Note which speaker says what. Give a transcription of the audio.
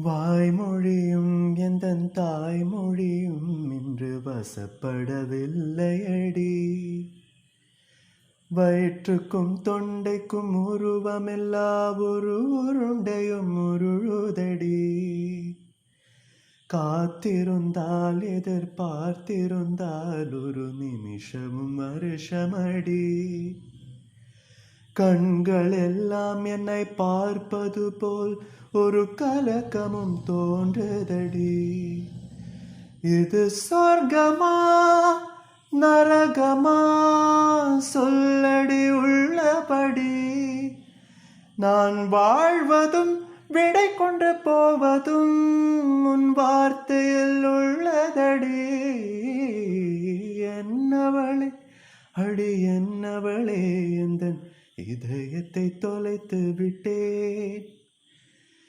Speaker 1: வாய்மொழியும் எந்தன் தாய்மொழியும் இன்று வசப்படவில்லையடி. வயிற்றுக்கும் தொண்டைக்கும் உருவமில்லா ஒரு உருண்டையும் உருளுதடி. காத்திருந்தால் எதிர்பார்த்திருந்தால் ஒரு நிமிஷமும் வருஷமடி. கண்கள் எல்லாம் என்னை பார்ப்பது போல் ஒரு கலக்கமும் தோன்றுதடி. இது சொர்க்கமா நரகமா சொல்லடி உள்ளபடி. நான் வாழ்வதும் விடை கொண்டு போவதும் உன் வார்த்தையில் உள்ளதடி. என்னவளே அடி என்னவளே எந்தன் இதயத்தை தொலைத்து விட்டேன்.